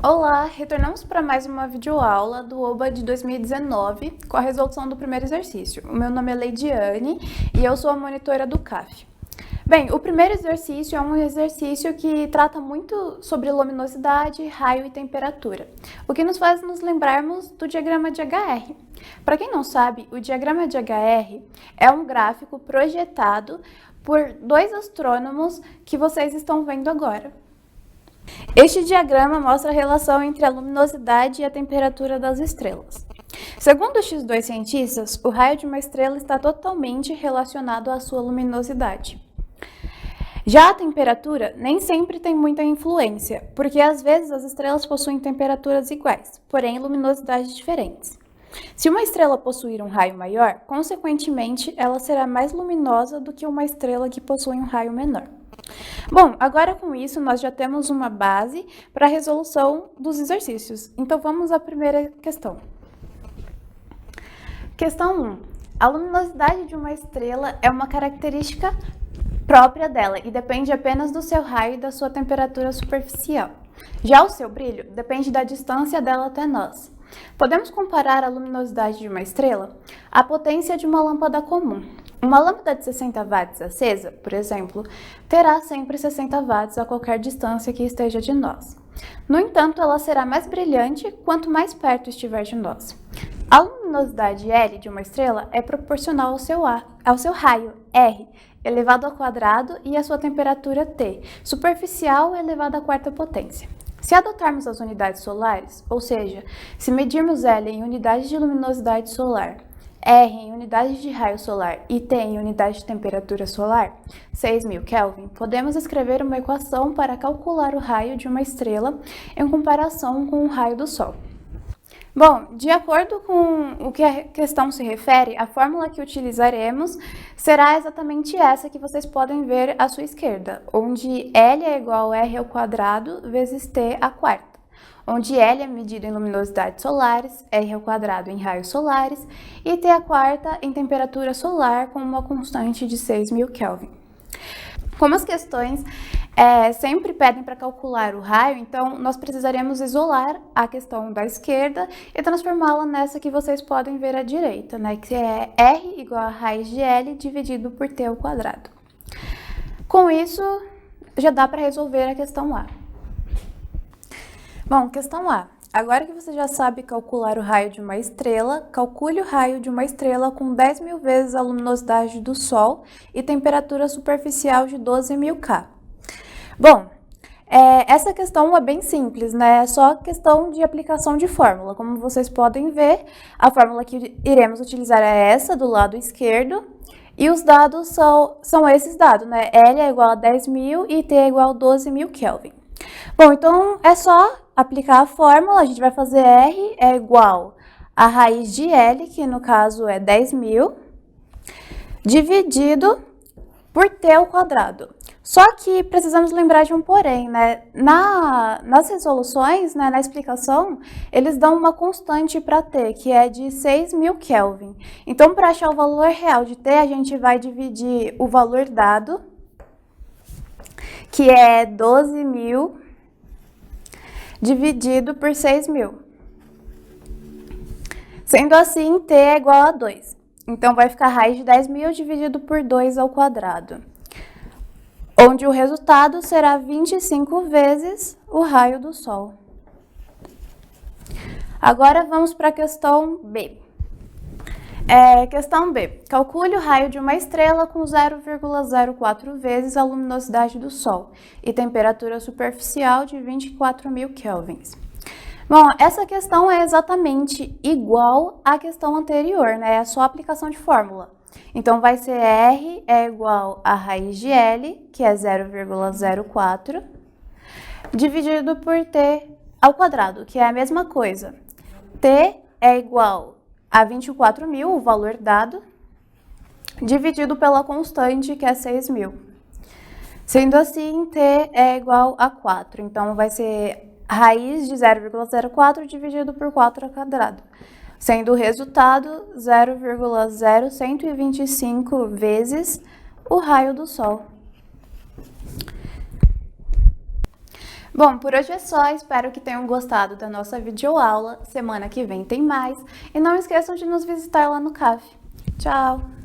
Olá, retornamos para mais uma videoaula do OBA de 2019 com a resolução do primeiro exercício. O meu nome é Leidiane e eu sou a monitora do CAF. Bem, o primeiro exercício é um exercício que trata muito sobre luminosidade, raio e temperatura, o que nos faz nos lembrarmos do diagrama de HR. Para quem não sabe, o diagrama de HR é um gráfico projetado por dois astrônomos que vocês estão vendo agora. Este diagrama mostra a relação entre a luminosidade e a temperatura das estrelas. Segundo estes dois cientistas, o raio de uma estrela está totalmente relacionado à sua luminosidade. Já a temperatura nem sempre tem muita influência, porque às vezes as estrelas possuem temperaturas iguais, porém luminosidades diferentes. Se uma estrela possuir um raio maior, consequentemente ela será mais luminosa do que uma estrela que possui um raio menor. Bom, agora com isso nós já temos uma base para a resolução dos exercícios. Então vamos à primeira questão. Questão 1. A luminosidade de uma estrela é uma característica própria dela e depende apenas do seu raio e da sua temperatura superficial. Já o seu brilho depende da distância dela até nós. Podemos comparar a luminosidade de uma estrela à potência de uma lâmpada comum. Uma lâmpada de 60 watts acesa, por exemplo, terá sempre 60 watts a qualquer distância que esteja de nós. No entanto, ela será mais brilhante quanto mais perto estiver de nós. A luminosidade L de uma estrela é proporcional ao seu raio, R, elevado ao quadrado, e à sua temperatura, T, superficial elevado à quarta potência. Se adotarmos as unidades solares, ou seja, se medirmos L em unidades de luminosidade solar, R em unidades de raio solar e T em unidade de temperatura solar, 6.000 Kelvin, podemos escrever uma equação para calcular o raio de uma estrela em comparação com o raio do Sol. Bom, de acordo com o que a questão se refere, a fórmula que utilizaremos será exatamente essa que vocês podem ver à sua esquerda, onde L é igual a R ao quadrado vezes T à quarta, onde L é medida em luminosidades solares, R ao quadrado em raios solares e T à quarta em temperatura solar com uma constante de 6.000 Kelvin. Como as questões sempre pedem para calcular o raio, então nós precisaremos isolar a questão da esquerda e transformá-la nessa que vocês podem ver à direita, né, que é R igual a raiz de L dividido por T ao quadrado. Com isso, já dá para resolver a questão A. Bom, questão A. Agora que você já sabe calcular o raio de uma estrela, calcule o raio de uma estrela com 10.000 vezes a luminosidade do Sol e temperatura superficial de 12.000 K. Bom, essa questão é bem simples, né? É só questão de aplicação de fórmula. Como vocês podem ver, a fórmula que iremos utilizar é essa do lado esquerdo. E os dados são esses dados, né? L é igual a 10.000 e T é igual a 12.000 Kelvin. Bom, então é só aplicar a fórmula. A gente vai fazer R é igual a raiz de L, que no caso é 10.000, dividido por T ao quadrado. Só que precisamos lembrar de um porém, né? Nas resoluções, né, na explicação, eles dão uma constante para T, que é de 6.000 Kelvin. Então, para achar o valor real de T, a gente vai dividir o valor dado, que é 12.000, dividido por 6.000. Sendo assim, T é igual a 2. Então, vai ficar raiz de 10.000 dividido por 2 ao quadrado, onde o resultado será 25 vezes o raio do Sol. Agora vamos para a questão B. Questão B. Calcule o raio de uma estrela com 0,04 vezes a luminosidade do Sol e temperatura superficial de 24.000 kelvins. Bom, essa questão é exatamente igual à questão anterior, né? É só aplicação de fórmula. Então, vai ser R é igual a raiz de L, que é 0,04, dividido por T ao quadrado, que é a mesma coisa. T é igual a 24.000, o valor dado, dividido pela constante, que é 6.000. Sendo assim, T é igual a 4. Então, vai ser raiz de 0,04 dividido por 4 ao quadrado, sendo o resultado 0,0125 vezes o raio do Sol. Bom, por hoje é só, espero que tenham gostado da nossa videoaula. Semana que vem tem mais. E não esqueçam de nos visitar lá no CAF. Tchau!